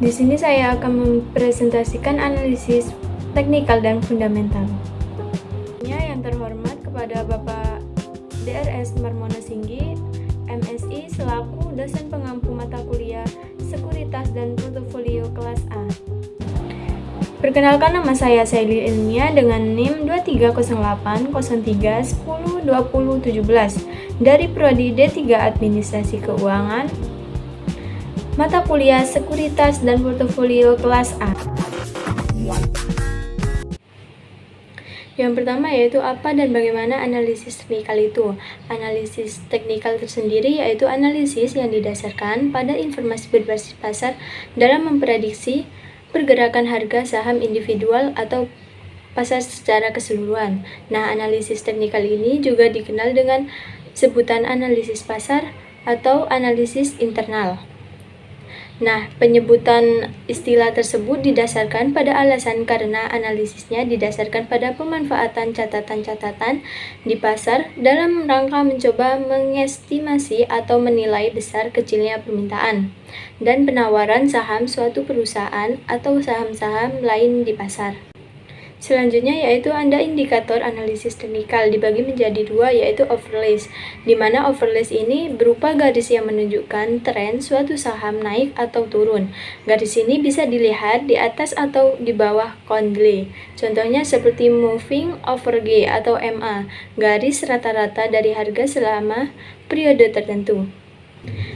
Di sini saya akan mempresentasikan analisis teknikal dan fundamental. Yang terhormat kepada Bapak DRS Marmona Singgi, MSI, selaku dosen pengampu mata kuliah Sekuritas dan Portofolio kelas A. Perkenalkan, nama saya Saili Ilmia dengan NIM 230803102017 dari Prodi D3 Administrasi Keuangan, mata kuliah Sekuritas dan Portofolio kelas A. Yang pertama yaitu apa dan bagaimana analisis teknikal itu. Analisis teknikal tersendiri yaitu analisis yang didasarkan pada informasi berbasis pasar dalam memprediksi pergerakan harga saham individual atau pasar secara keseluruhan. Nah, analisis teknikal ini juga dikenal dengan sebutan analisis pasar atau analisis internal. Nah, penyebutan istilah tersebut didasarkan pada alasan karena analisisnya didasarkan pada pemanfaatan catatan-catatan di pasar dalam rangka mencoba mengestimasi atau menilai besar kecilnya permintaan dan penawaran saham suatu perusahaan atau saham-saham lain di pasar. Selanjutnya yaitu ada indikator analisis teknikal dibagi menjadi dua, yaitu overlays, di mana overlays ini berupa garis yang menunjukkan tren suatu saham naik atau turun. Garis ini bisa dilihat di atas atau di bawah Condley. Contohnya seperti moving average atau MA, garis rata-rata dari harga selama periode tertentu.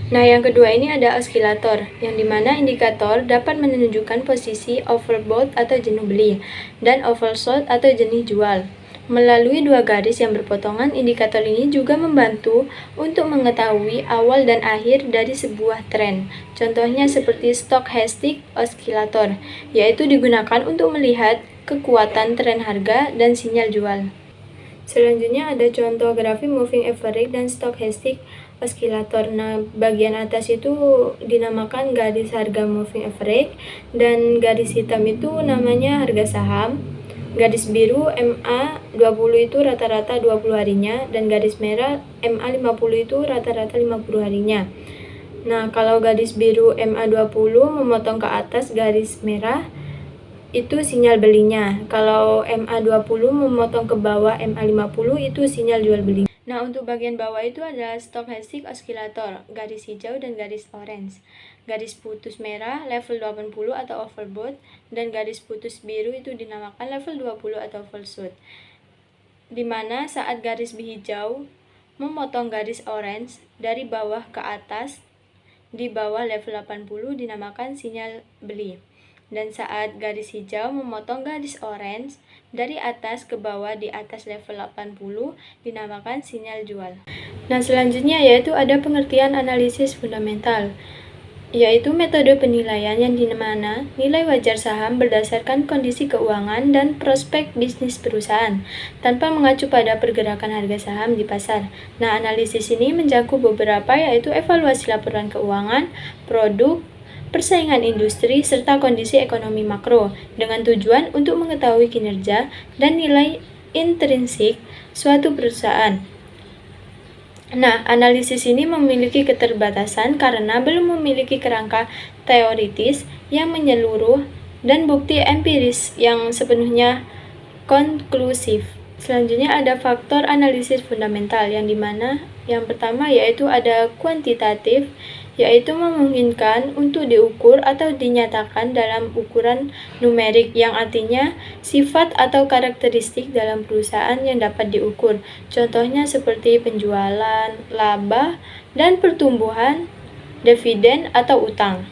Nah, yang kedua ini ada oskilator, yang dimana indikator dapat menunjukkan posisi overbought atau jenuh beli, dan oversold atau jenuh jual. Melalui dua garis yang berpotongan, indikator ini juga membantu untuk mengetahui awal dan akhir dari sebuah tren. Contohnya seperti stochastic oscillator, yaitu digunakan untuk melihat kekuatan tren harga dan sinyal jual. Selanjutnya ada contoh grafik moving average dan stochastic oscillator. Nah, bagian atas itu dinamakan garis harga moving average dan garis hitam itu namanya harga saham. Garis biru MA20 itu rata-rata 20 harinya dan garis merah MA50 itu rata-rata 50 harinya. Nah, kalau garis biru MA20 memotong ke atas garis merah itu sinyal belinya. Kalau MA20 memotong ke bawah MA50 itu sinyal jual beli. Nah, untuk bagian bawah itu ada stochastic oscillator, garis hijau dan garis orange. Garis putus merah level 80 atau overbought dan garis putus biru itu dinamakan level 20 atau oversold. Di mana saat garis hijau memotong garis orange dari bawah ke atas di bawah level 80 dinamakan sinyal beli. Dan saat garis hijau memotong garis orange dari atas ke bawah di atas level 80 dinamakan sinyal jual. Nah, selanjutnya yaitu ada pengertian analisis fundamental, yaitu metode penilaian yang dimana nilai wajar saham berdasarkan kondisi keuangan dan prospek bisnis perusahaan tanpa mengacu pada pergerakan harga saham di pasar. Nah, analisis ini mencakup beberapa, yaitu evaluasi laporan keuangan, produk, persaingan industri, serta kondisi ekonomi makro dengan tujuan untuk mengetahui kinerja dan nilai intrinsik suatu perusahaan. Nah, analisis ini memiliki keterbatasan karena belum memiliki kerangka teoritis yang menyeluruh dan bukti empiris yang sepenuhnya konklusif. Selanjutnya ada faktor analisis fundamental, yang dimana yang pertama yaitu ada kuantitatif, yaitu memungkinkan untuk diukur atau dinyatakan dalam ukuran numerik, yang artinya sifat atau karakteristik dalam perusahaan yang dapat diukur. Contohnya seperti penjualan, laba, dan pertumbuhan, dividen atau utang.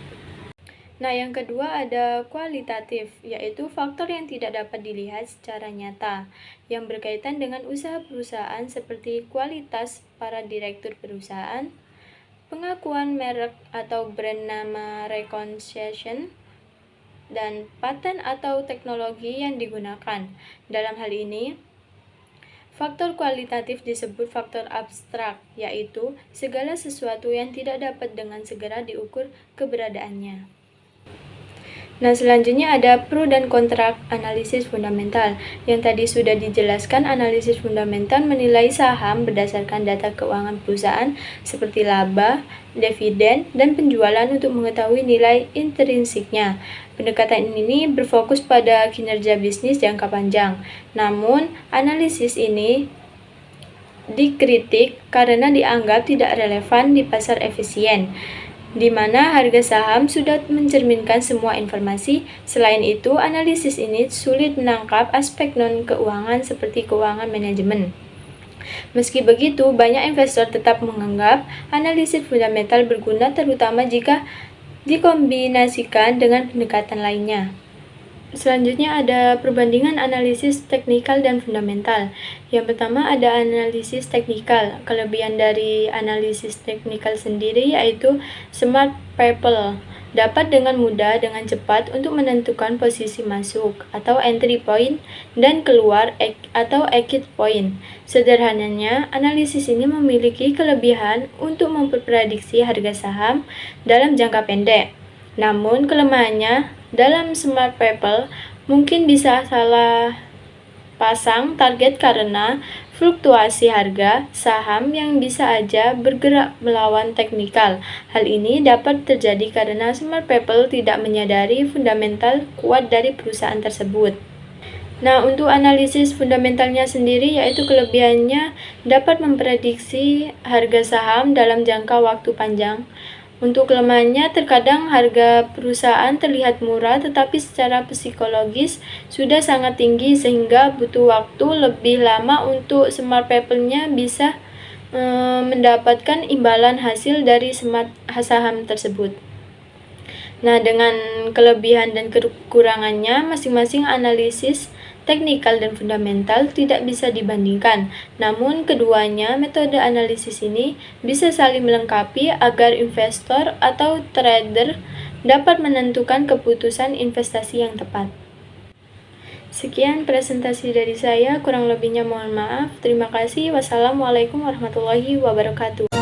Nah, yang kedua ada kualitatif, yaitu faktor yang tidak dapat dilihat secara nyata, yang berkaitan dengan usaha perusahaan seperti kualitas para direktur perusahaan, pengakuan merek atau brand nama recognition, dan paten atau teknologi yang digunakan. Dalam hal ini, faktor kualitatif disebut faktor abstrak, yaitu segala sesuatu yang tidak dapat dengan segera diukur keberadaannya. Nah, selanjutnya ada pro dan kontra analisis fundamental. Yang tadi sudah dijelaskan, analisis fundamental menilai saham berdasarkan data keuangan perusahaan seperti laba, dividen, dan penjualan untuk mengetahui nilai intrinsiknya. Pendekatan ini berfokus pada kinerja bisnis jangka panjang. Namun, analisis ini dikritik karena dianggap tidak relevan di pasar efisien, di mana harga saham sudah mencerminkan semua informasi. Selain itu, analisis ini sulit menangkap aspek non-keuangan seperti keuangan manajemen. Meski begitu, banyak investor tetap menganggap analisis fundamental berguna, terutama jika dikombinasikan dengan pendekatan lainnya. Selanjutnya ada perbandingan analisis teknikal dan fundamental. Yang pertama ada analisis teknikal. Kelebihan dari analisis teknikal sendiri yaitu smart people dapat dengan mudah dengan cepat untuk menentukan posisi masuk atau entry point dan keluar atau exit point. Sederhananya, analisis ini memiliki kelebihan untuk memprediksi harga saham dalam jangka pendek. Namun kelemahannya dalam smart people mungkin bisa salah pasang target karena fluktuasi harga saham yang bisa aja bergerak melawan teknikal. Hal ini dapat terjadi karena smart people tidak menyadari fundamental kuat dari perusahaan tersebut. Nah, untuk analisis fundamentalnya sendiri yaitu kelebihannya dapat memprediksi harga saham dalam jangka waktu panjang. Untuk kelemahannya, terkadang harga perusahaan terlihat murah tetapi secara psikologis sudah sangat tinggi sehingga butuh waktu lebih lama untuk smart people-nya bisa mendapatkan imbalan hasil dari smart saham tersebut. Nah, dengan kelebihan dan kekurangannya, masing-masing analisis teknikal dan fundamental tidak bisa dibandingkan. Namun, keduanya metode analisis ini bisa saling melengkapi agar investor atau trader dapat menentukan keputusan investasi yang tepat. Sekian presentasi dari saya, kurang lebihnya mohon maaf. Terima kasih. Wassalamualaikum warahmatullahi wabarakatuh.